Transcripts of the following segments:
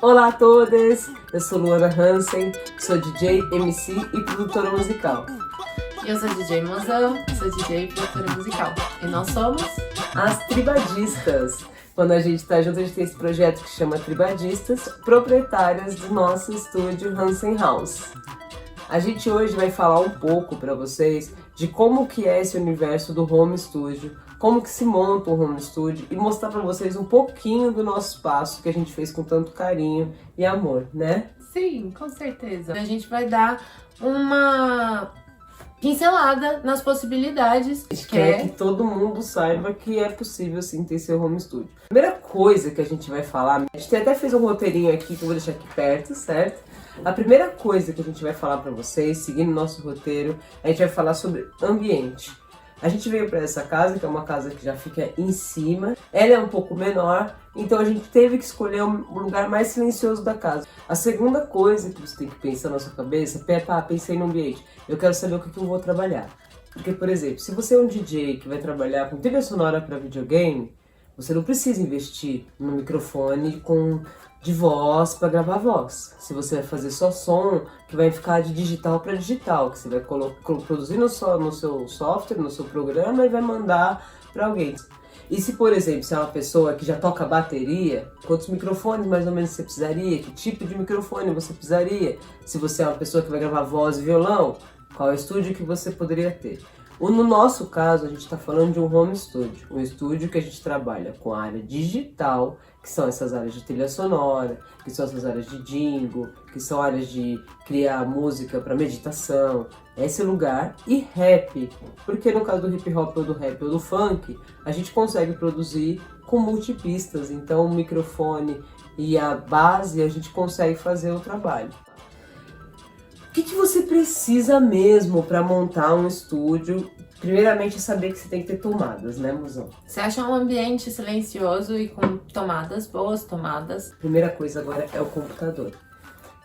Olá a todas, eu sou Luana Hansen, sou DJ, MC e produtora musical. Eu sou DJ Mozão, sou DJ e produtora musical. E nós somos As Tribadistas. Quando a gente tá junto, a gente tem esse projeto que chama Tribadistas, proprietárias do nosso estúdio Hansen House. A gente hoje vai falar um pouco para vocês de como que é esse universo do home studio, como que se monta um home studio e mostrar para vocês um pouquinho do nosso espaço que a gente fez com tanto carinho e amor, né? Sim, com certeza. A gente vai dar uma pincelada nas possibilidades. A gente quer que todo mundo saiba que é possível sim ter seu home studio. Primeira coisa que a gente vai falar, a gente até fez um roteirinho aqui que eu vou deixar aqui perto, certo? A primeira coisa que a gente vai falar para vocês, seguindo o nosso roteiro, a gente vai falar sobre ambiente. A gente veio para essa casa, que é uma casa que já fica em cima. Ela é um pouco menor, então a gente teve que escolher um lugar mais silencioso da casa. A segunda coisa que você tem que pensar na sua cabeça, pensei no ambiente. Eu quero saber o que eu vou trabalhar. Porque, por exemplo, se você é um DJ que vai trabalhar com trilha sonora para videogame, você não precisa investir no microfone de voz para gravar voz. Se você vai fazer só som, que vai ficar de digital para digital, que você vai produzir no seu software, no seu programa e vai mandar para alguém. E se, por exemplo, você é uma pessoa que já toca bateria, quantos microfones mais ou menos você precisaria? Que tipo de microfone você precisaria? Se você é uma pessoa que vai gravar voz e violão, qual é o estúdio que você poderia ter? No nosso caso, a gente está falando de um home studio, um estúdio que a gente trabalha com a área digital, que são essas áreas de trilha sonora, que são essas áreas de jingle, que são áreas de criar música para meditação, esse lugar, e rap, porque no caso do hip hop ou do rap ou do funk, a gente consegue produzir com multipistas, então o microfone e a base a gente consegue fazer o trabalho. O que você precisa mesmo para montar um estúdio? Primeiramente é saber que você tem que ter tomadas, né, mozão? Você acha um ambiente silencioso e com tomadas, boas tomadas. Primeira coisa agora é o computador.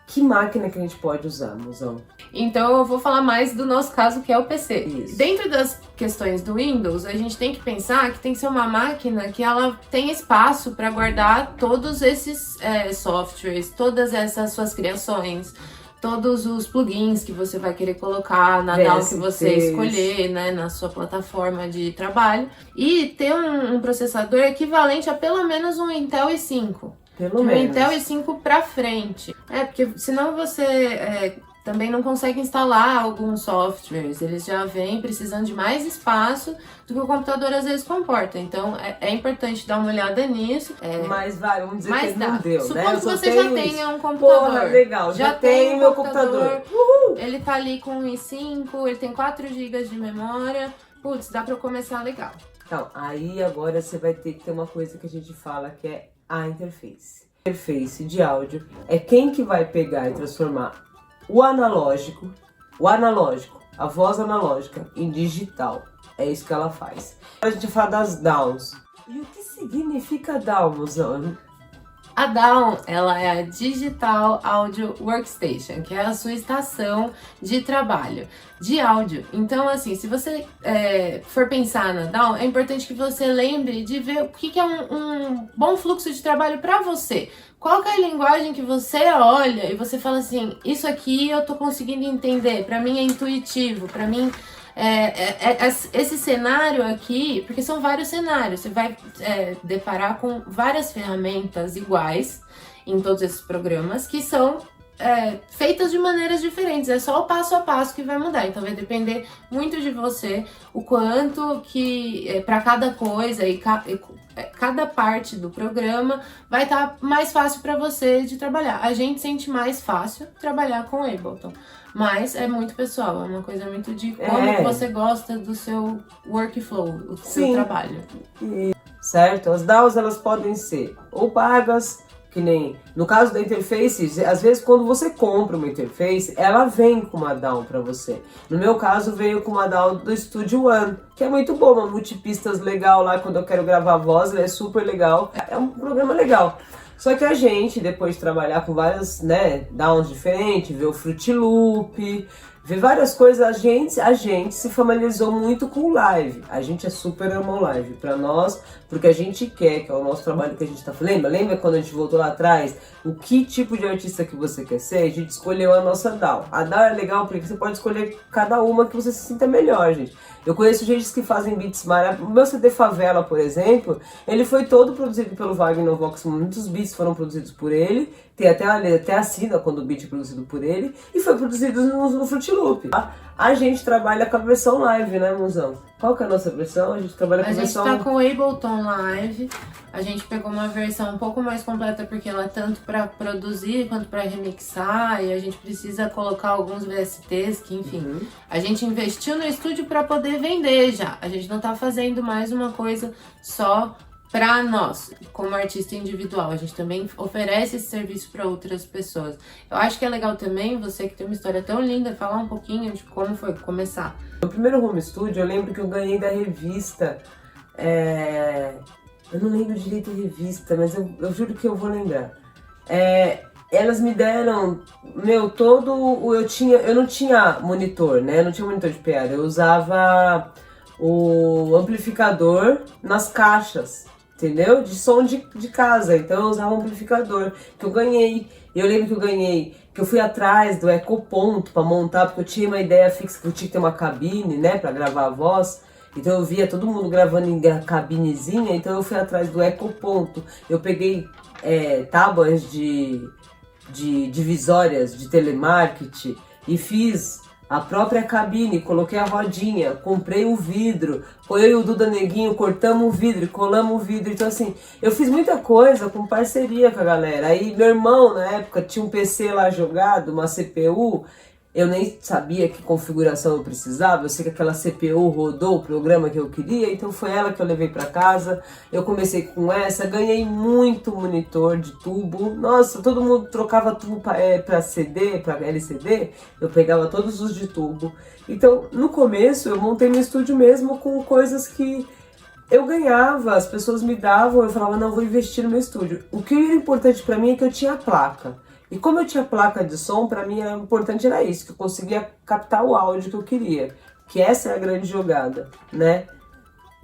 Que máquina que a gente pode usar, mozão? Então eu vou falar mais do nosso caso, que é o PC. Isso. Dentro das questões do Windows, a gente tem que pensar que tem que ser uma máquina que ela tem espaço para guardar todos esses softwares, todas essas suas criações, todos os plugins que você vai querer colocar na DAW que você escolher, né, na sua plataforma de trabalho, e ter um processador equivalente a pelo menos um Intel i5. Pelo menos. Um Intel i5 pra frente. Porque senão você também não consegue instalar alguns softwares, eles já vêm precisando de mais espaço do que o computador às vezes comporta. Então é importante dar uma olhada nisso. Mas vamos dizer que não deu, Supondo né? que você já tenha um computador. Porra, legal, já tenho meu computador. Uhul. Ele tá ali com um i5, ele tem 4 GB de memória. Putz, dá pra começar legal. Então, aí agora você vai ter que ter uma coisa que a gente fala que é a interface. A interface de áudio é quem que vai pegar e transformar o analógico, a voz analógica em digital. É isso que ela faz. A gente fala das DAWs. E o que significa DAW, mozão? A DAW, ela é a Digital Audio Workstation, que é a sua estação de trabalho de áudio. Então, assim, se você for pensar na DAW, é importante que você lembre de ver o que é um bom fluxo de trabalho para você. Qual que é a linguagem que você olha e você fala assim, isso aqui eu tô conseguindo entender, para mim é intuitivo, para mim esse cenário aqui, porque são vários cenários, você vai deparar com várias ferramentas iguais em todos esses programas que são feitas de maneiras diferentes, é só o passo a passo que vai mudar, então vai depender muito de você, o quanto que para cada coisa e cada parte do programa vai estar mais fácil para você de trabalhar. A gente sente mais fácil trabalhar com Ableton, mas é muito pessoal, é uma coisa muito de como que você gosta do seu workflow, do seu trabalho. Certo? As DAWs elas podem ser ou pagas, que nem no caso da interface, às vezes quando você compra uma interface, ela vem com uma DAW para você. No meu caso veio com uma DAW do Studio One, que é muito boa, uma multipistas legal lá quando eu quero gravar voz, ela é super legal, é um programa legal. Só que a gente, depois de trabalhar com várias, DAWs diferentes, ver o Fruit Loop, ver várias coisas. A gente se familiarizou muito com live. A gente é super amou live pra nós, porque a gente quer, que é o nosso trabalho que a gente tá fazendo. Lembra quando a gente voltou lá atrás? O que tipo de artista que você quer ser? A gente escolheu a nossa DAW. A DAW é legal porque você pode escolher cada uma que você se sinta melhor, gente. Eu conheço gente que fazem beats maravilhosos. O meu CD Favela, por exemplo, ele foi todo produzido pelo Wagner Vox. Muitos beats foram produzidos por ele. Tem até assina quando o beat é produzido por ele. E foi produzido no Fruit Loop. Tá? A gente trabalha com a versão live, né, Musão? Qual que é a nossa versão? A gente trabalha com a versão... A gente tá com o Ableton Live. A gente pegou uma versão um pouco mais completa porque ela é tanto para produzir quanto para remixar, e a gente precisa colocar alguns VSTs que, enfim, a gente investiu no estúdio para poder vender já. A gente não tá fazendo mais uma coisa só para nós, como artista individual. A gente também oferece esse serviço para outras pessoas. Eu acho que é legal também, você que tem uma história tão linda, falar um pouquinho de como foi começar. No primeiro home studio, eu lembro que eu ganhei da revista... Eu não lembro direito a revista, mas eu juro que eu vou lembrar. Elas me deram, eu não tinha monitor, né? Eu não tinha monitor de PA, eu usava o amplificador nas caixas, entendeu? De som de casa, então eu usava um amplificador, que eu ganhei. Eu lembro que eu ganhei, que eu fui atrás do ecoponto pra montar, porque eu tinha uma ideia fixa que eu tinha que ter uma cabine, né, pra gravar a voz. Então eu via todo mundo gravando em cabinezinha, então eu fui atrás do ecoponto. Eu peguei tábuas de divisórias de telemarketing e fiz a própria cabine, coloquei a rodinha, comprei o vidro, eu e o Duda Neguinho cortamos o vidro, colamos o vidro. Então assim, eu fiz muita coisa com parceria com a galera. Aí meu irmão na época tinha um PC lá jogado, uma CPU. Eu nem sabia que configuração eu precisava, eu sei que aquela CPU rodou o programa que eu queria, então foi ela que eu levei para casa. Eu comecei com essa, ganhei muito monitor de tubo. Nossa, todo mundo trocava tubo para CD, para LCD, eu pegava todos os de tubo. Então, no começo, eu montei meu estúdio mesmo com coisas que eu ganhava, as pessoas me davam, eu falava, não, vou investir no meu estúdio. O que era importante para mim é que eu tinha placa. E como eu tinha placa de som, pra mim o importante era isso, que eu conseguia captar o áudio que eu queria. Que essa é a grande jogada, né?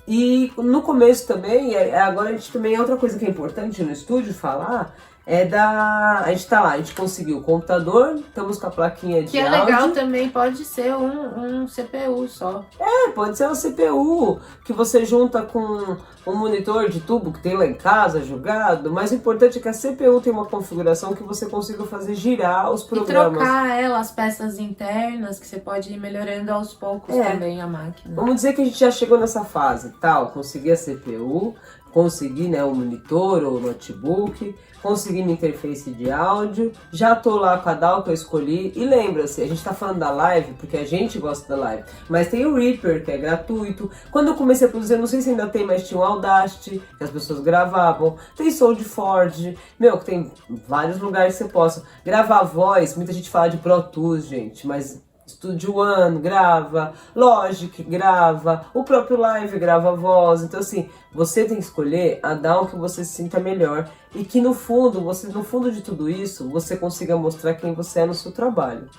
E no começo também, agora a gente também, outra coisa que é importante no estúdio falar, a gente tá lá, a gente conseguiu o computador, estamos com a plaquinha de áudio. Que é legal também, pode ser um CPU só. Pode ser um CPU, que você junta com um monitor de tubo que tem lá em casa, jogado, mas o importante é que a CPU tem uma configuração que você consiga fazer girar os programas. E trocar as peças internas, que você pode ir melhorando aos poucos também a máquina. Vamos dizer que a gente já chegou nessa fase, tal, consegui a CPU, consegui, né, o monitor ou o notebook, consegui minha interface de áudio, já tô lá com a DAW que eu escolhi. E lembra-se, a gente tá falando da live porque a gente gosta da live, mas tem o Reaper, que é gratuito. Quando eu comecei a produzir, não sei se ainda tem, mas tinha o Audacity, que as pessoas gravavam. Tem SoundForge, que tem vários lugares que você possa gravar voz. Muita gente fala de Pro Tools, gente, mas Studio One grava, Logic grava, o próprio Live grava voz. Então assim, você tem que escolher a DAW que você se sinta melhor e que no fundo de tudo isso, você consiga mostrar quem você é no seu trabalho,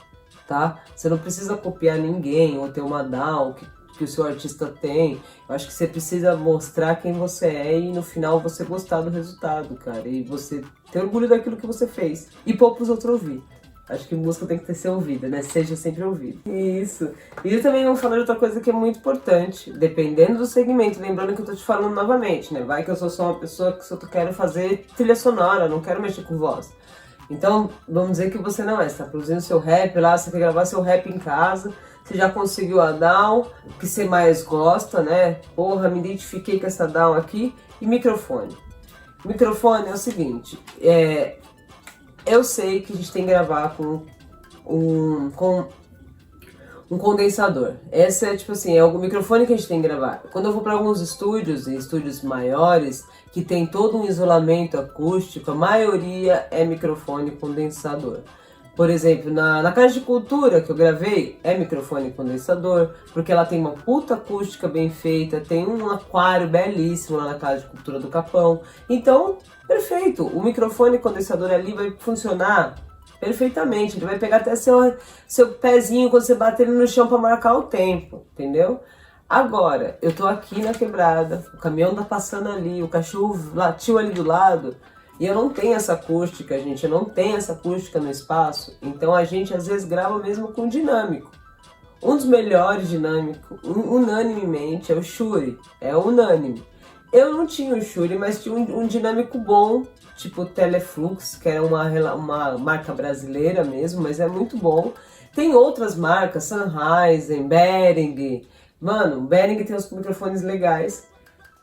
tá? Você não precisa copiar ninguém ou ter uma DAW que o seu artista tem. Eu acho que você precisa mostrar quem você é e no final você gostar do resultado, cara. E você ter orgulho daquilo que você fez e pôr pros outros ouvir. Acho que música tem que ser ouvida, né? Seja sempre ouvida. Isso. E eu também vou falar de outra coisa que é muito importante, dependendo do segmento. Lembrando que eu tô te falando novamente, né? Vai que eu sou só uma pessoa que só quero fazer trilha sonora, não quero mexer com voz. Então, vamos dizer que você não é. Você tá produzindo seu rap lá, você quer gravar seu rap em casa, você já conseguiu a DAW, que você mais gosta, né? Porra, me identifiquei com essa DAW aqui. E microfone. Microfone é o seguinte, eu sei que a gente tem que gravar com um condensador. Essa é tipo assim, é o microfone que a gente tem que gravar. Quando eu vou para alguns estúdios, em estúdios maiores, que tem todo um isolamento acústico, a maioria é microfone condensador. Por exemplo, na Casa de Cultura que eu gravei, é microfone condensador, porque ela tem uma puta acústica bem feita, tem um aquário belíssimo lá na Casa de Cultura do Capão. Então, perfeito, o microfone condensador ali vai funcionar perfeitamente. Ele vai pegar até seu pezinho quando você bater ele no chão para marcar o tempo, entendeu? Agora, eu tô aqui na quebrada, o caminhão tá passando ali, o cachorro latiu ali do lado, e eu não tenho essa acústica, gente, eu não tenho essa acústica no espaço, então a gente às vezes grava mesmo com dinâmico. Um dos melhores dinâmicos, unanimemente, é o Shure, é unânime. Eu não tinha o Shure, mas tinha um dinâmico bom, tipo Teleflux, que era uma marca brasileira mesmo, mas é muito bom. Tem outras marcas, Sennheiser, Behringer. Mano, o Behringer tem uns microfones legais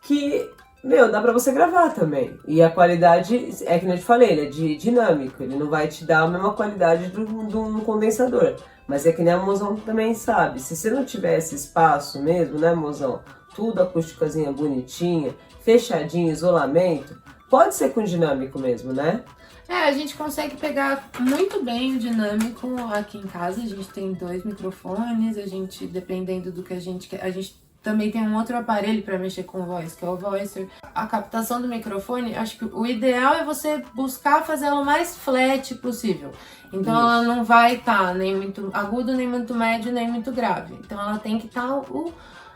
que, meu, dá pra você gravar também. E a qualidade, é que nem eu te falei, ele é dinâmico, ele não vai te dar a mesma qualidade de um condensador. Mas é que nem a Mozão também sabe, se você não tivesse espaço mesmo, né, Mozão? Tudo acústicazinha bonitinha, fechadinho, isolamento, pode ser com dinâmico mesmo, né? A gente consegue pegar muito bem o dinâmico aqui em casa. A gente tem 2 microfones, a gente, dependendo do que a gente quer, a gente também tem um outro aparelho para mexer com voice, que é o Voicer. A captação do microfone, acho que o ideal é você buscar fazer ela o mais flat possível. Então ela não vai estar nem muito agudo, nem muito médio, nem muito grave. Então ela tem que estar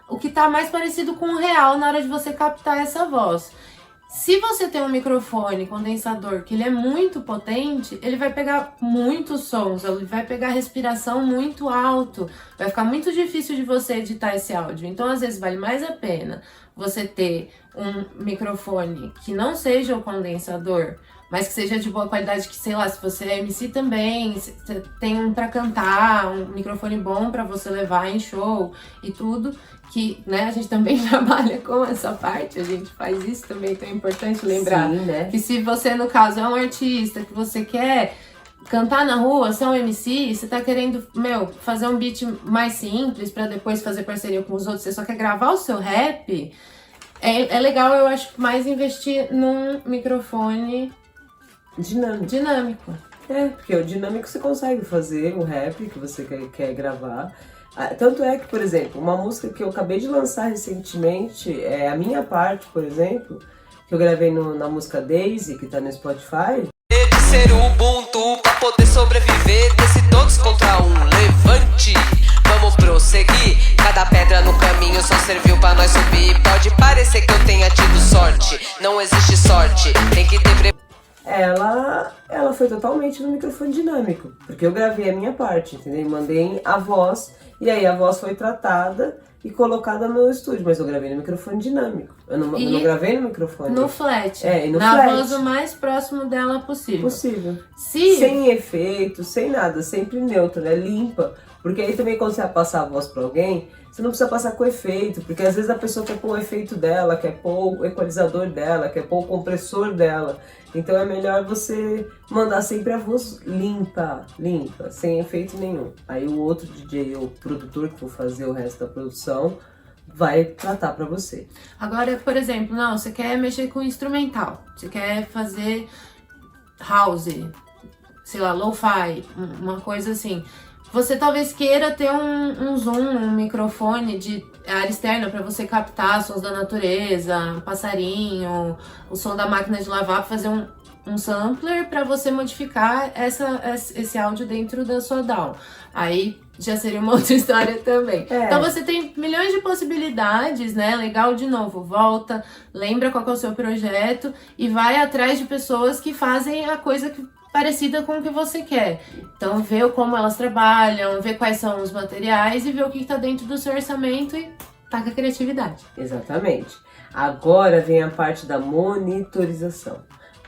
o que está mais parecido com o real na hora de você captar essa voz. Se você tem um microfone condensador que ele é muito potente, ele vai pegar muitos sons, ele vai pegar respiração muito alto, vai ficar muito difícil de você editar esse áudio. Então, às vezes, vale mais a pena você ter um microfone que não seja o condensador, mas que seja de boa qualidade, que, sei lá, se você é MC também, se tem um pra cantar, um microfone bom pra você levar em show e tudo, que, né, a gente também trabalha com essa parte, a gente faz isso também, então é importante lembrar. Sim, né? Que se você, no caso, é um artista, que você quer cantar na rua, você é um MC, você tá querendo, fazer um beat mais simples pra depois fazer parceria com os outros, você só quer gravar o seu rap, é legal, eu acho, mais investir num microfone dinâmico. Porque o dinâmico você consegue fazer o rap que você quer gravar. Tanto é que, por exemplo, uma música que eu acabei de lançar recentemente, é a minha parte, por exemplo, que eu gravei na música Daisy, que tá no Spotify. Ser Ubuntu pra poder sobreviver desse todos contra um levante. Vamos prosseguir, cada pedra no caminho só serviu pra nós subir. Pode parecer que eu tenha tido sorte, não existe sorte, tem que ter Ela foi totalmente no microfone dinâmico, porque eu gravei a minha parte, entendeu? Mandei a voz, e aí a voz foi tratada e colocada no estúdio, mas eu gravei no microfone dinâmico. Eu não gravei no microfone. No flat. E no na flat. voz o mais próximo dela possível. Sem efeito, sem nada, sempre neutro, né? Limpa. Porque aí também quando você vai passar a voz pra alguém, você não precisa passar com efeito, porque às vezes a pessoa quer pôr o efeito dela, quer pôr o equalizador dela, quer pôr o compressor dela. Então é melhor você mandar sempre a voz limpa, sem efeito nenhum. Aí o outro DJ ou produtor que for fazer o resto da produção vai tratar pra você. Agora, por exemplo, você quer mexer com instrumental, você quer fazer house, sei lá, lo-fi, uma coisa assim. Você talvez queira ter um zoom, um microfone de área externa para você captar sons da natureza, um passarinho, o som da máquina de lavar, fazer um sampler para você modificar esse áudio dentro da sua DAW. Aí já seria uma outra história também. Então você tem milhões de possibilidades, né? Legal, de novo, volta, lembra qual que é o seu projeto e vai atrás de pessoas que fazem a coisa parecida com o que você quer. Então vê como elas trabalham, vê quais são os materiais e vê o que está dentro do seu orçamento e taca a criatividade. Exatamente. Agora vem a parte da monitorização.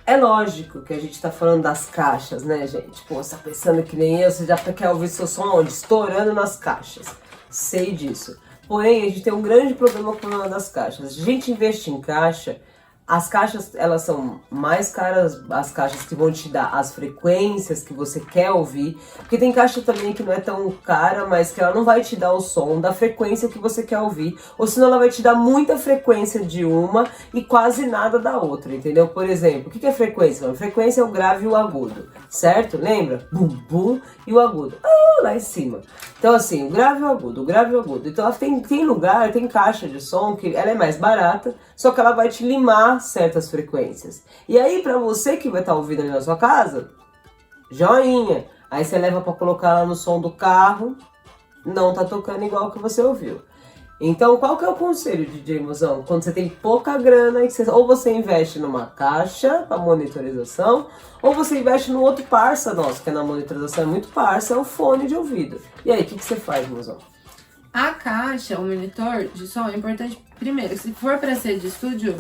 É lógico que a gente tá falando das caixas, né, gente? Pô, você tá pensando que nem eu, você já quer ouvir seu som onde? Estourando nas caixas. Sei disso. Porém, a gente tem um grande problema com o problema das caixas. A gente investe em caixa. As caixas, elas são mais caras, as caixas que vão te dar as frequências que você quer ouvir, porque tem caixa também que não é tão cara, mas que ela não vai te dar o som da frequência que você quer ouvir, ou senão ela vai te dar muita frequência de uma e quase nada da outra, entendeu? Por exemplo, o que é frequência? A frequência é o grave e o agudo, certo? Lembra? Bum, bum, e o agudo, lá em cima. Então assim, o grave e o agudo, o grave e o agudo. Então tem lugar, tem caixa de som que ela é mais barata, só que ela vai te limar certas frequências. E aí, pra você que vai estar ouvindo ali na sua casa, joinha. Aí você leva pra colocar lá no som do carro, não tá tocando igual que você ouviu. Então, qual que é o conselho, DJ Mozão? Quando você tem pouca grana, ou você investe numa caixa para monitorização, ou você investe no outro parça nosso, que é na monitorização, é muito parça, é o fone de ouvido. E aí, o que você faz, Mozão? A caixa, o monitor de som é importante. Primeiro, se for para ser de estúdio,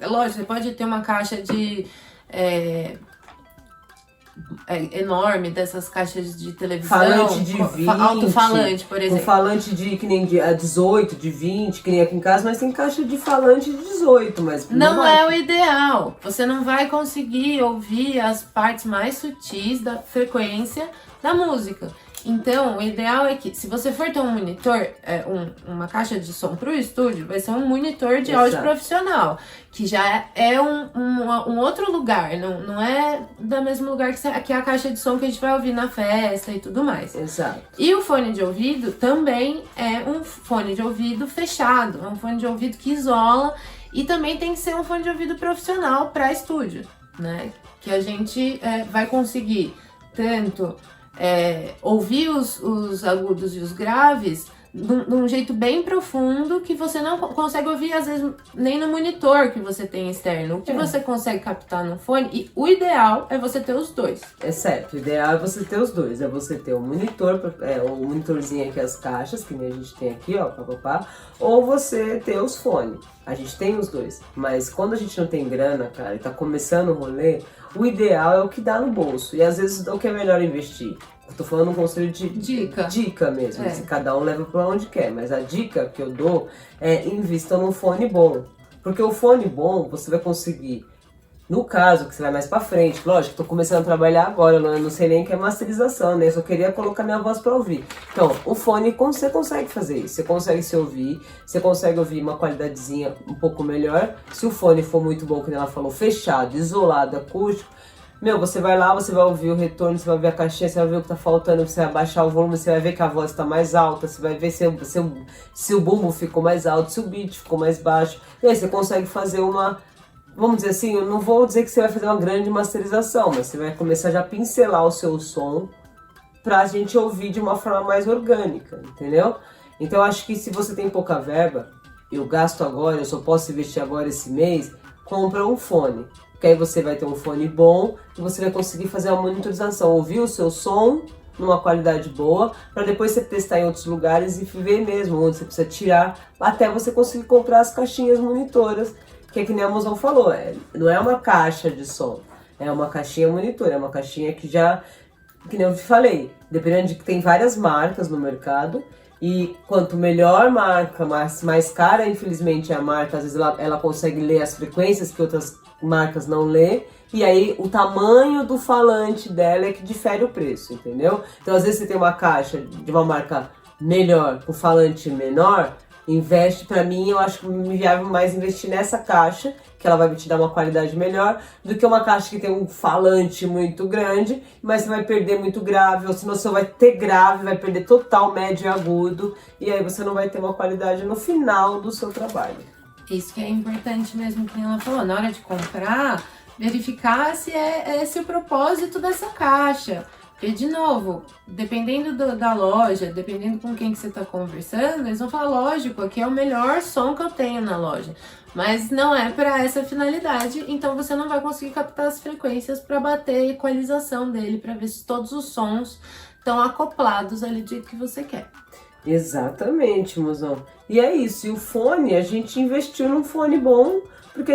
lógico, você pode ter uma caixa de enorme, dessas caixas de televisão. Falante de 20. Alto-falante, por exemplo. Um falante que nem de 18, de 20, que nem aqui em casa, mas tem caixa de falante de 18, mas não é o ideal. Você não vai conseguir ouvir as partes mais sutis da frequência da música. Então, o ideal é que, se você for ter um monitor, uma caixa de som para o estúdio, vai ser um monitor de áudio profissional, que já é um outro lugar, não é do mesmo lugar que a caixa de som que a gente vai ouvir na festa e tudo mais. Exato. E o fone de ouvido também é um fone de ouvido fechado, é um fone de ouvido que isola, e também tem que ser um fone de ouvido profissional para estúdio, né? Que a gente vai conseguir tanto ouvir os agudos e os graves de um jeito bem profundo, que você não consegue ouvir, às vezes, nem no monitor que você tem externo. O que você consegue captar no fone, e o ideal é você ter os dois. É certo, o ideal é você ter os dois. É você ter o monitor, o monitorzinho aqui, as caixas, que nem a gente tem aqui, ó, ou você ter os fones. A gente tem os dois. Mas quando a gente não tem grana, cara, e tá começando o rolê, o ideal é o que dá no bolso. E às vezes o que é melhor investir? Eu tô falando um conselho de dica mesmo, se cada um leva pra onde quer. Mas a dica que eu dou é invista num fone bom. Porque o fone bom, você vai conseguir, no caso, que você vai mais pra frente, lógico, tô começando a trabalhar agora, eu não sei nem o que é masterização, né? Eu só queria colocar minha voz pra ouvir. Então, o fone, você consegue fazer isso, você consegue se ouvir, você consegue ouvir uma qualidadezinha um pouco melhor. Se o fone for muito bom, como ela falou, fechado, isolado, acústico, você vai lá, você vai ouvir o retorno, você vai ouvir a caixinha, você vai ver o que tá faltando, você vai baixar o volume, você vai ver que a voz tá mais alta, você vai ver se o bumbo ficou mais alto, se o beat ficou mais baixo. E aí você consegue fazer vamos dizer assim, eu não vou dizer que você vai fazer uma grande masterização, mas você vai começar já a pincelar o seu som pra gente ouvir de uma forma mais orgânica, entendeu? Então eu acho que se você tem pouca verba, eu gasto agora, eu só posso investir agora esse mês, compra um fone. Porque aí você vai ter um fone bom e você vai conseguir fazer uma monitorização, ouvir o seu som numa qualidade boa, para depois você testar em outros lugares e ver mesmo onde você precisa tirar, até você conseguir comprar as caixinhas monitoras, que é que nem a Mozão falou, não é uma caixa de som, é uma caixinha monitor, é uma caixinha que já, que nem eu te falei, dependendo de que tem várias marcas no mercado, e quanto melhor marca, mais cara, infelizmente, é a marca, às vezes ela consegue ler as frequências que outras marcas não lê, e aí o tamanho do falante dela é que difere o preço, entendeu? Então às vezes você tem uma caixa de uma marca melhor com falante menor, investe, pra mim, eu acho que me viável mais investir nessa caixa, que ela vai te dar uma qualidade melhor, do que uma caixa que tem um falante muito grande, mas você vai perder muito grave, ou senão você vai ter grave, vai perder total, médio e agudo, e aí você não vai ter uma qualidade no final do seu trabalho. Isso que é importante mesmo, que ela falou, na hora de comprar, verificar se é esse o propósito dessa caixa. Porque, de novo, dependendo da loja, dependendo com quem que você está conversando, eles vão falar, lógico, aqui é o melhor som que eu tenho na loja. Mas não é para essa finalidade, então você não vai conseguir captar as frequências para bater a equalização dele, para ver se todos os sons estão acoplados ali do jeito que você quer. Exatamente, Mozão. E é isso, e o fone, a gente investiu num fone bom, porque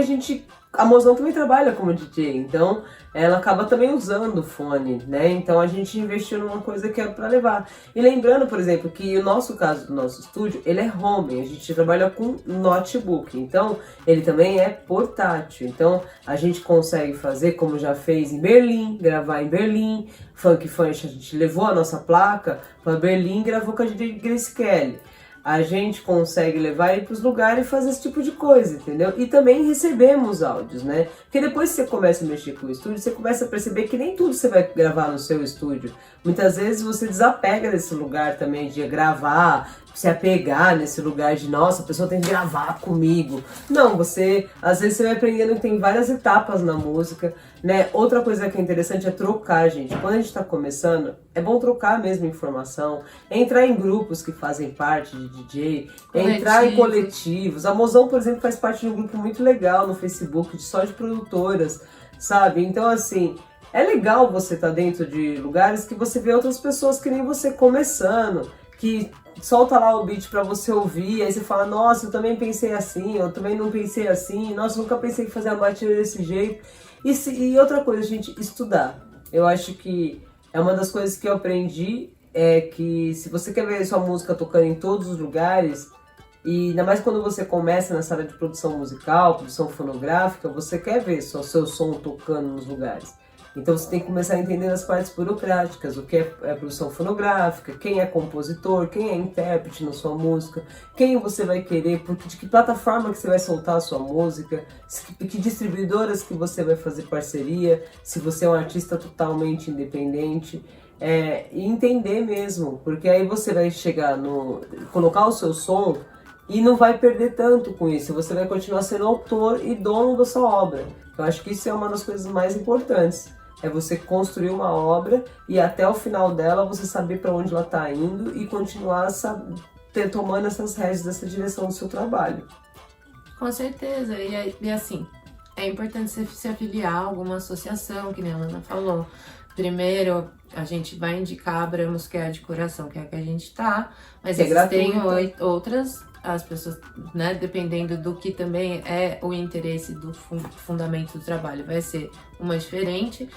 a Mozão também trabalha como DJ, então ela acaba também usando o fone, né? Então a gente investiu numa coisa que é pra levar. E lembrando, por exemplo, que o nosso caso do nosso estúdio, ele é home, a gente trabalha com notebook, então ele também é portátil. Então a gente consegue fazer, como já fez em Berlim, gravar em Berlim, Funk Funch, a gente levou a nossa placa para Berlim e gravou com a Grace Kelly. A gente consegue levar ele para os lugares e fazer esse tipo de coisa, entendeu? E também recebemos áudios, né? Porque depois que você começa a mexer com o estúdio, você começa a perceber que nem tudo você vai gravar no seu estúdio. Muitas vezes você desapega desse lugar também de gravar, se apegar nesse lugar de, nossa, a pessoa tem que gravar comigo. Não, às vezes você vai aprendendo que tem várias etapas na música, né? Outra coisa que é interessante é trocar, gente. Quando a gente tá começando, é bom trocar mesmo informação, entrar em grupos que fazem parte de DJ, entrar em coletivos. A Mozão, por exemplo, faz parte de um grupo muito legal no Facebook, só de produtoras, sabe? Então, assim, é legal você estar dentro de lugares que você vê outras pessoas que nem você começando, que solta lá o beat pra você ouvir, aí você fala, nossa, eu também pensei assim, eu também não pensei assim, nossa, eu nunca pensei em fazer a batida desse jeito. E outra coisa, gente, estudar. Eu acho que é uma das coisas que eu aprendi, é que se você quer ver sua música tocando em todos os lugares, e ainda mais quando você começa nessa área de produção musical, produção fonográfica, você quer ver só o seu som tocando nos lugares. Então você tem que começar a entender as partes burocráticas, o que é produção fonográfica, quem é compositor, quem é intérprete na sua música, quem você vai querer, de que plataforma que você vai soltar a sua música, que distribuidoras que você vai fazer parceria, se você é um artista totalmente independente. E entender mesmo, porque aí você vai chegar colocar o seu som e não vai perder tanto com isso, você vai continuar sendo autor e dono da sua obra. Eu acho que isso é uma das coisas mais importantes. É você construir uma obra e até o final dela você saber para onde ela está indo e continuar tomando essas rédeas dessa direção do seu trabalho. Com certeza, e assim, é importante você se afiliar a alguma associação, que nem a Ana falou. Primeiro, a gente vai indicar a Abramos, que é a de coração, que é a que a gente tá, mas existem outras, as pessoas, né, dependendo do que também é o interesse do fundamento do trabalho, vai ser uma diferente,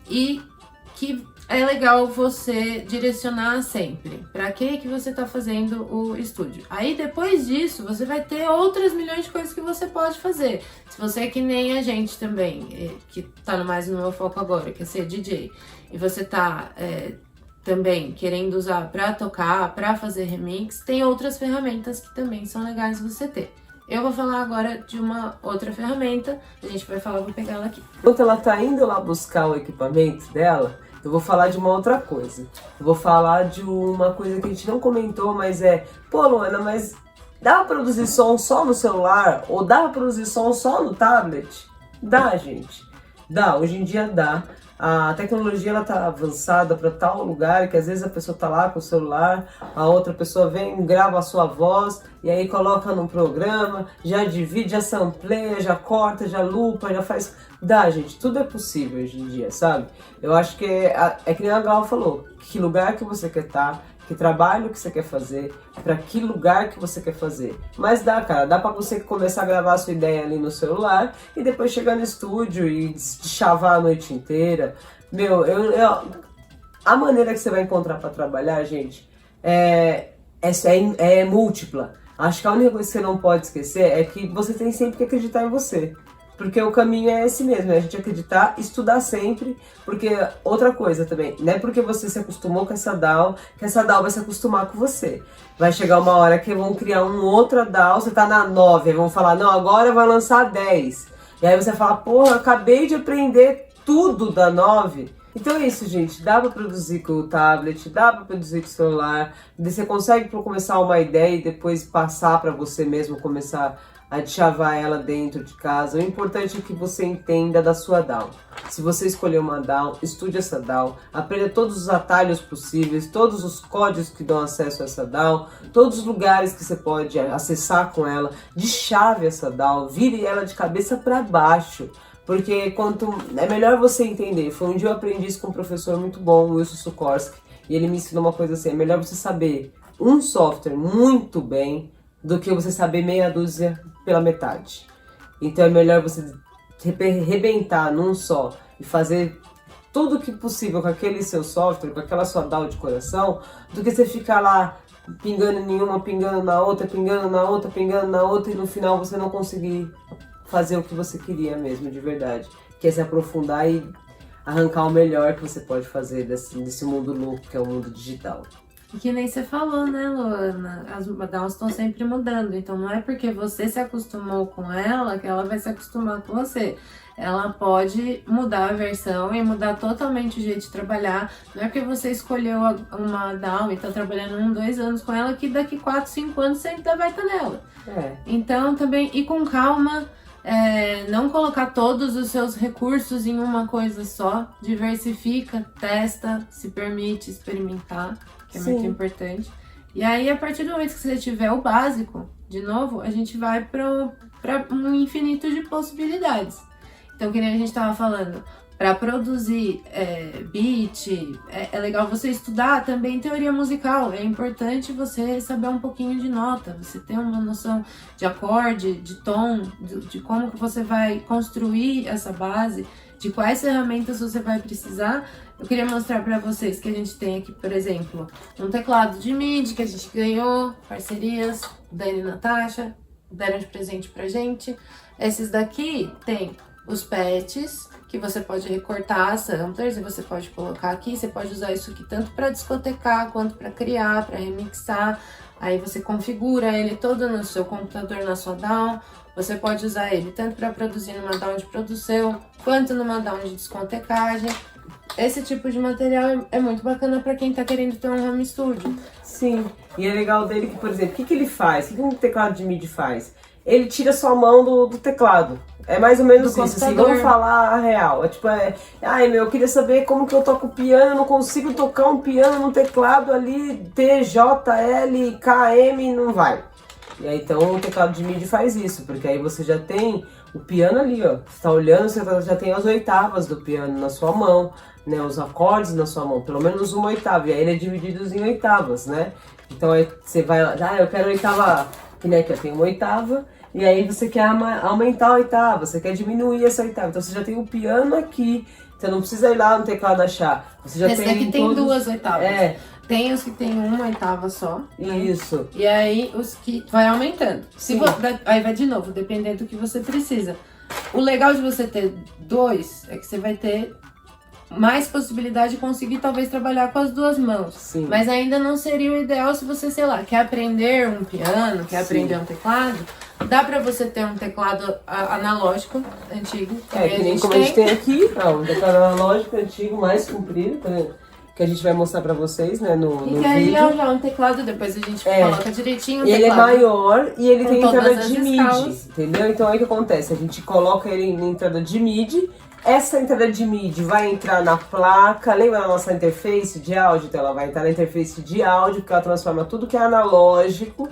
e que é legal você direcionar sempre para que você tá fazendo o estúdio. Aí depois disso, você vai ter outras milhões de coisas que você pode fazer. Se você é que nem a gente também, que tá mais no meu foco agora, que é ser DJ, e você tá também querendo usar para tocar, para fazer remix, tem outras ferramentas que também são legais você ter. Eu vou falar agora de uma outra ferramenta, a gente vai falar, vou pegar ela aqui. Enquanto ela tá indo lá buscar o equipamento dela, eu vou falar de uma outra coisa. Eu vou falar de uma coisa que a gente não comentou, mas pô, Luana, mas dá pra produzir som só no celular? Ou dá pra produzir som só no tablet? Dá, gente. Dá, hoje em dia dá. A tecnologia ela tá avançada para tal lugar que às vezes a pessoa tá lá com o celular, a outra pessoa vem, grava a sua voz e aí coloca num programa, já divide, já sampleia, já corta, já lupa, já faz... Dá, gente, tudo é possível hoje em dia, sabe? Eu acho que é que nem a Gal falou, que lugar que você quer estar, que trabalho que você quer fazer, para que lugar que você quer fazer. Mas dá, cara, dá pra você começar a gravar a sua ideia ali no celular e depois chegar no estúdio e chavar a noite inteira. Meu, a maneira que você vai encontrar para trabalhar, gente, é múltipla. Acho que a única coisa que você não pode esquecer é que você tem sempre que acreditar em você. Porque o caminho é esse mesmo, é a gente acreditar, estudar sempre, porque outra coisa também, não é porque você se acostumou com essa DAW, que essa DAW vai se acostumar com você. Vai chegar uma hora que vão criar uma outra DAW, você tá na 9, aí vão falar, não, agora vai lançar 10. E aí você fala, porra, acabei de aprender tudo da 9. Então é isso, gente, dá pra produzir com o tablet, dá pra produzir com o celular, você consegue começar uma ideia e depois passar pra você mesmo, começar a chavar ela dentro de casa. O importante é que você entenda da sua DAW. Se você escolher uma DAW, estude essa DAW, aprenda todos os atalhos possíveis, todos os códigos que dão acesso a essa DAW, todos os lugares que você pode acessar com ela, de chave essa DAW, vire ela de cabeça para baixo. Porque é melhor você entender. Foi um dia eu aprendi isso com um professor muito bom, o Wilson Sukorski, e ele me ensinou uma coisa assim, é melhor você saber um software muito bem do que você saber meia dúzia pela metade. Então é melhor você rebentar num só e fazer tudo o que possível com aquele seu software, com aquela sua DAW de coração, do que você ficar lá pingando em uma, pingando na outra, pingando na outra, pingando na outra e no final você não conseguir fazer o que você queria mesmo, de verdade. Que é se aprofundar e arrancar o melhor que você pode fazer desse mundo louco que é o mundo digital. E que nem você falou, né, Luana? As Downs estão sempre mudando. Então não é porque você se acostumou com ela que ela vai se acostumar com você. Ela pode mudar a versão e mudar totalmente o jeito de trabalhar. Não é porque você escolheu uma Down e tá trabalhando 1, 2 anos com ela que daqui 4, 5 anos você ainda vai estar nela. Então também, e com calma, não colocar todos os seus recursos em uma coisa só. Diversifica, testa, se permite experimentar, que é muito importante. E aí, a partir do momento que você tiver o básico, de novo, a gente vai para um infinito de possibilidades. Então, que nem a gente tava falando, para produzir beat, é legal você estudar também teoria musical. É importante você saber um pouquinho de nota, você ter uma noção de acorde, de tom, de como que você vai construir essa base, de quais ferramentas você vai precisar. Eu queria mostrar para vocês que a gente tem aqui, por exemplo, um teclado de MIDI que a gente ganhou, parcerias, Dani e Natasha, deram de presente pra gente. Esses daqui tem os patches, que você pode recortar samplers e você pode colocar aqui. Você pode usar isso aqui tanto para discotecar, quanto para criar, para remixar. Aí você configura ele todo no seu computador, na sua DAW. Você pode usar ele tanto para produzir numa DAW de produção, quanto numa DAW de discotecagem. Esse tipo de material é muito bacana para quem tá querendo ter um home studio. Sim, e é legal dele que, por exemplo, o que ele faz? O que um teclado de MIDI faz? Ele tira sua mão do teclado. É mais ou menos isso, assim, vamos falar a real. É tipo, eu queria saber como que eu toco piano, eu não consigo tocar um piano no teclado ali, T, J, L, K, M, não vai. E aí, então, o teclado de MIDI faz isso, porque aí você já tem o piano ali, ó. Você tá olhando, você já tem as oitavas do piano na sua mão, né, os acordes na sua mão, pelo menos uma oitava, e aí ele é dividido em oitavas, né? Então, aí você vai lá, eu quero oitava, que nem aqui, eu tenho uma oitava, e aí você quer aumentar a oitava, você quer diminuir essa oitava. Então você já tem o piano aqui, você não precisa ir lá no teclado achar. Você já Esse daqui tem duas oitavas. Tem os que tem uma oitava só. Isso. Né? E aí os que vai aumentando. Aí vai de novo, dependendo do que você precisa. O legal de você ter dois é que você vai ter mais possibilidade de conseguir talvez trabalhar com as duas mãos. Sim. Mas ainda não seria o ideal se você, sei lá, quer aprender um piano, quer aprender um teclado. Dá pra você ter um teclado analógico, antigo. Que nem como a gente tem aqui, um teclado analógico antigo, mais comprido, que a gente vai mostrar pra vocês, né, no vídeo. E aí é um teclado, depois a gente coloca direitinho o ele teclado. Ele é maior e ele tem entrada de MIDI, escalas. entendeu? Então aí o que acontece? A gente coloca ele em entrada de MIDI. Essa entrada de MIDI vai entrar na placa, lembra da nossa interface de áudio? Então ela vai entrar na interface de áudio, porque ela transforma tudo que é analógico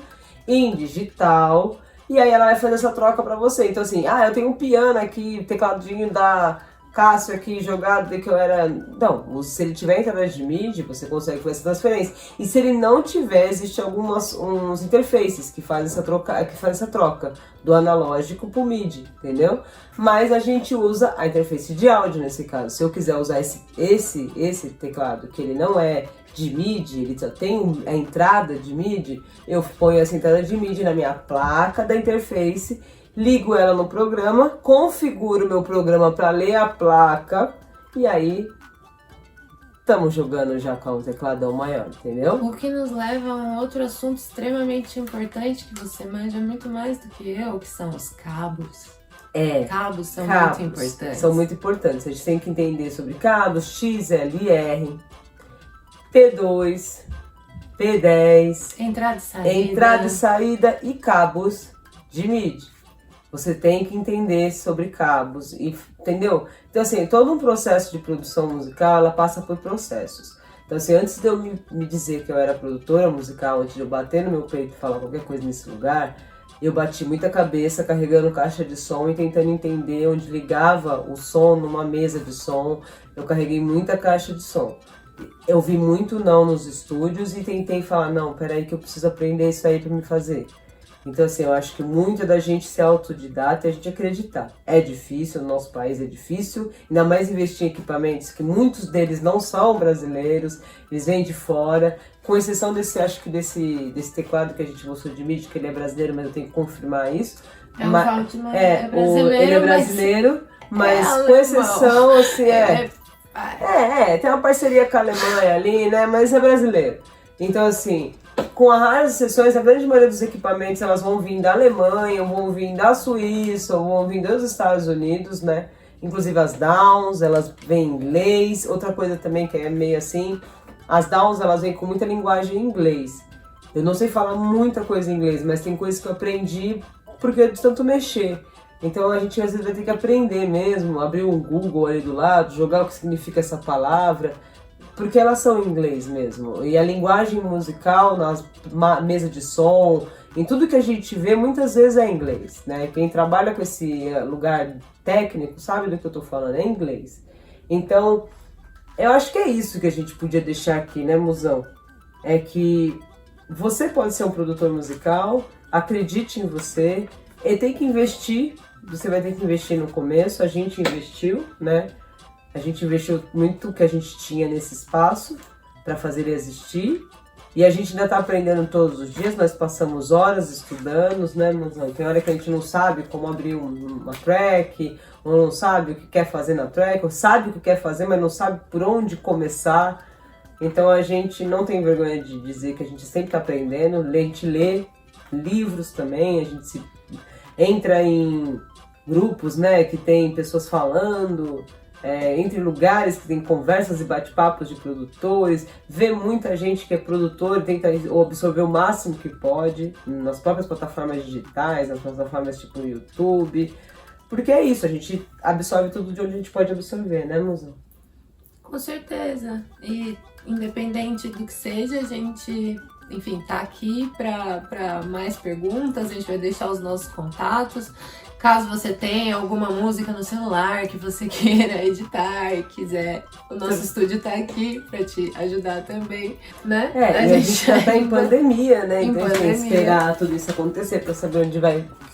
em digital. E aí ela vai fazer essa troca pra você. Então assim, eu tenho um piano aqui, tecladinho da Cássio aqui jogado, que eu era... Não, se ele tiver entrada de MIDI, você consegue fazer essa transferência. E se ele não tiver, existe uns interfaces que fazem essa troca do analógico pro MIDI, entendeu? Mas a gente usa a interface de áudio nesse caso. Se eu quiser usar esse teclado, que ele não é de MIDI, ele só tem a entrada de MIDI, eu ponho essa entrada de MIDI na minha placa da interface, ligo ela no programa, configuro o meu programa para ler a placa e aí estamos jogando já com o tecladão maior, entendeu? O que nos leva a um outro assunto extremamente importante que você manja muito mais do que eu, que são os cabos. Cabos são muito importantes. São muito importantes. A gente tem que entender sobre cabos, XLR, P2, P10, entrada e saída e cabos de MIDI. Você tem que entender sobre cabos, entendeu? Então assim, todo um processo de produção musical, ela passa por processos. Então assim, antes de eu me dizer que eu era produtora musical, antes de eu bater no meu peito e falar qualquer coisa nesse lugar, eu bati muita cabeça carregando caixa de som e tentando entender onde ligava o som numa mesa de som. Eu carreguei muita caixa de som. Eu vi muito não nos estúdios e tentei falar, não, peraí que eu preciso aprender isso aí pra me fazer. Então assim, eu acho que muito da gente ser autodidata e a gente acreditar. É difícil, no nosso país é difícil, ainda mais investir em equipamentos que muitos deles não são brasileiros, eles vêm de fora, com exceção desse teclado que a gente mostrou de MIDI, que ele é brasileiro, mas eu tenho que confirmar isso. É brasileiro, ele é brasileiro, mas com exceção, assim, tem uma parceria com a Alemanha ali, né, mas é brasileiro. Então, assim, com as raras exceções, a grande maioria dos equipamentos elas vão vir da Alemanha, vão vir da Suíça, ou vão vir dos Estados Unidos, né? Inclusive as Downs, elas vêm em inglês. Outra coisa também que é meio assim, as Downs elas vêm com muita linguagem em inglês. Eu não sei falar muita coisa em inglês, mas tem coisas que eu aprendi porque de tanto mexer. Então a gente às vezes vai ter que aprender mesmo, abrir um Google ali do lado, jogar o que significa essa palavra, porque elas são em inglês mesmo. E a linguagem musical, nas mesas de som, em tudo que a gente vê, muitas vezes é inglês, né? Quem trabalha com esse lugar técnico sabe do que eu tô falando, é inglês. Então, eu acho que é isso que a gente podia deixar aqui, né, Musão? É que você pode ser um produtor musical, acredite em você, e tem que investir, você vai ter que investir no começo, a gente investiu, né? A gente investiu muito o que a gente tinha nesse espaço para fazer ele existir. E a gente ainda está aprendendo todos os dias, nós passamos horas estudando, né, Musão? Tem hora que a gente não sabe como abrir uma track, ou não sabe o que quer fazer na track, ou sabe o que quer fazer, mas não sabe por onde começar. Então a gente não tem vergonha de dizer que a gente sempre está aprendendo, a gente lê livros também, a gente entra em grupos, né, que tem pessoas falando, entre lugares que tem conversas e bate-papos de produtores, vê muita gente que é produtor e tenta absorver o máximo que pode nas próprias plataformas digitais, nas plataformas tipo o YouTube, porque é isso, a gente absorve tudo de onde a gente pode absorver, né, Musão? Com certeza, e independente do que seja, a gente, enfim, tá aqui para mais perguntas, a gente vai deixar os nossos contatos. Caso você tenha alguma música no celular que você queira editar e quiser, o nosso estúdio tá aqui para te ajudar também, né? A gente já tá em pandemia, né? Então a gente tem que pandemia. esperar tudo isso acontecer para saber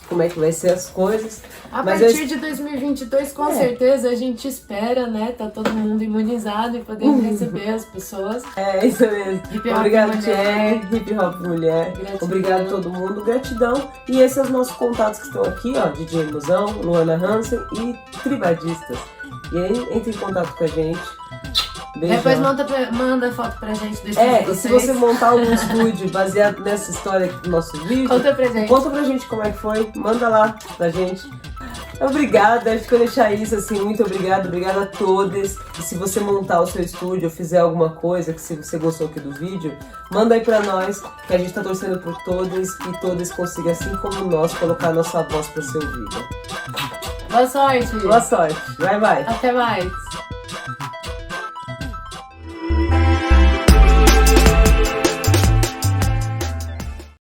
como é que vai ser as coisas. A Mas partir de 2022, com certeza, a gente espera, né? Tá todo mundo imunizado e podendo receber as pessoas. É isso mesmo. Hip Hop Obrigado, Mulher. Thierry. Hip Hop Mulher. Gratidão. Obrigado a todo mundo. Gratidão. E esses são os nossos contatos que estão aqui, ó. DJ Musão, Luana Hansen e Tribadistas. E aí, entre em contato com a gente. Beijão. Depois manda foto pra gente do estúdio de E se vocês. você montar um estúdio baseado nessa história aqui do nosso vídeo, Conta pra gente. conta pra gente como é que foi, manda lá pra gente. Obrigada, acho que eu deixar isso assim, muito obrigada a todos. E se você montar o seu estúdio ou fizer alguma coisa, que se você gostou aqui do vídeo, manda aí pra nós, que a gente tá torcendo por todos, que todos consigam, assim como nós, colocar a nossa voz pra ser ouvida. Boa sorte. Boa sorte, bye bye. Até mais.